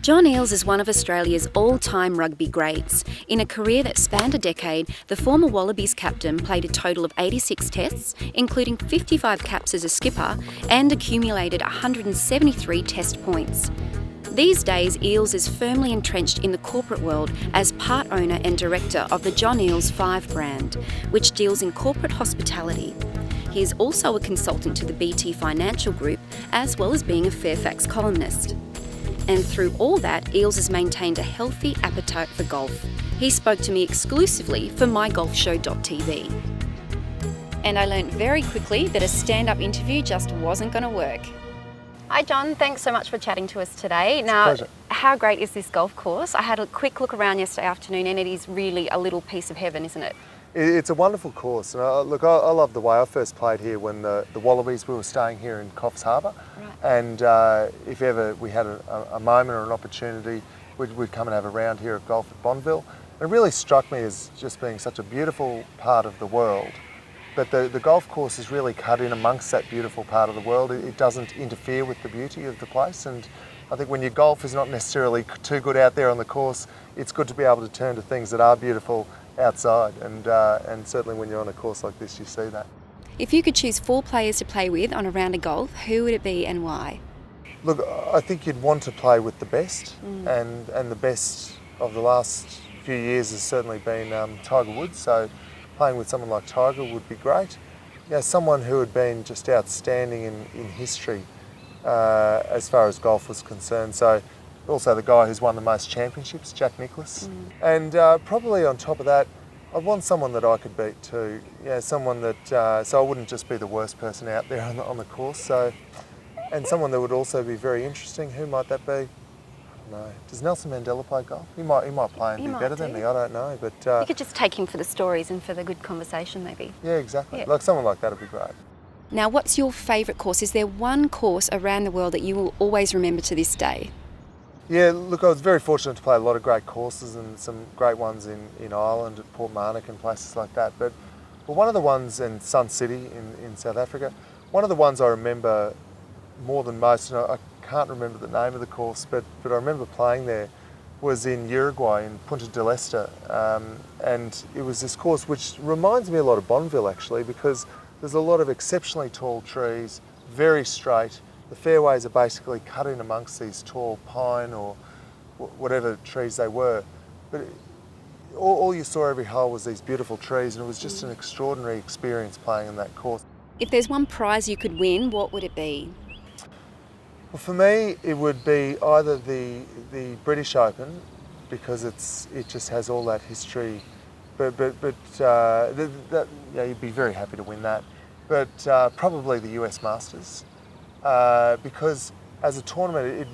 John Eales is one of Australia's all-time rugby greats. In a career that spanned a decade, the former Wallabies captain played a total of 86 tests, including 55 caps as a skipper, and accumulated 173 test points. These days, Eales is firmly entrenched in the corporate world as part owner and director of the John Eales 5 brand, which deals in corporate hospitality. He is also a consultant to the BT Financial Group, as well as being a Fairfax columnist. And through all that, Eales has maintained a healthy appetite for golf. He spoke to me exclusively for mygolfshow.tv. And I learnt very quickly that a stand-up interview just wasn't going to work. Hi John, thanks so much for chatting to us today. Now, how great is this golf course? I had a quick look around yesterday afternoon and it is really a little piece of heaven, isn't it? It's a wonderful course. And I love the way I first played here when the Wallabies, we were staying here in Coffs Harbour. Right. And if ever we had a moment or an opportunity, we'd come and have a round here at golf at Bonneville. It really struck me as just being such a beautiful part of the world. But the golf course is really cut in amongst that beautiful part of the world. It doesn't interfere with the beauty of the place. And I think when your golf is not necessarily too good out there on the course, it's good to be able to turn to things that are beautiful outside. And certainly when you're on a course like this, you see that. If you could choose 4 players to play with on a round of golf, who would it be and why? Look, I think you'd want to play with the best. And the best of the last few years has certainly been Tiger Woods. So playing with someone like Tiger would be great. You know, someone who had been just outstanding in history as far as golf was concerned. So also the guy who's won the most championships, Jack Nicklaus. And probably on top of that, I'd want someone that I could beat too. You know, someone that, so I wouldn't just be the worst person out there on the course. So, and someone that would also be very interesting. Who might that be? No. Does Nelson Mandela play golf? He might play and be better than me. I don't know, but you could just take him for the stories and for the good conversation, maybe. Yeah, exactly. Yeah. Like someone like that would be great. Now, what's your favourite course? Is there one course around the world that you will always remember to this day? Yeah, look, I was very fortunate to play a lot of great courses and some great ones in Ireland, at Portmarnock and places like that. But one of the ones in Sun City in South Africa, one of the ones I remember more than most, and I can't remember the name of the course, but I remember playing there, was in Uruguay, in Punta del Este. And it was this course which reminds me a lot of Bonneville actually, because there's a lot of exceptionally tall trees, very straight. The fairways are basically cut in amongst these tall pine or whatever trees they were. But all you saw every hole was these beautiful trees, and it was just an extraordinary experience playing in that course. If there's one prize you could win, what would it be? Well, for me, it would be either the British Open, because it just has all that history, but you'd be very happy to win that. But probably the US Masters, because as a tournament,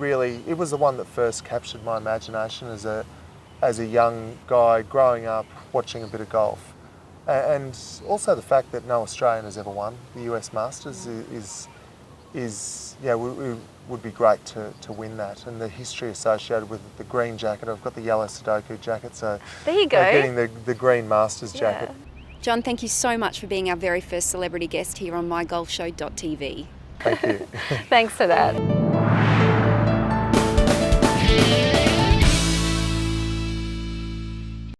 it was the one that first captured my imagination as a young guy growing up watching a bit of golf, and also the fact that no Australian has ever won the US Masters would be great to win that, and the history associated with the green jacket. I've got the yellow Sudoku jacket, so there you go. Getting the green Masters jacket. John, thank you so much for being our very first celebrity guest here on mygolfshow.tv. Thank you. Thanks for that.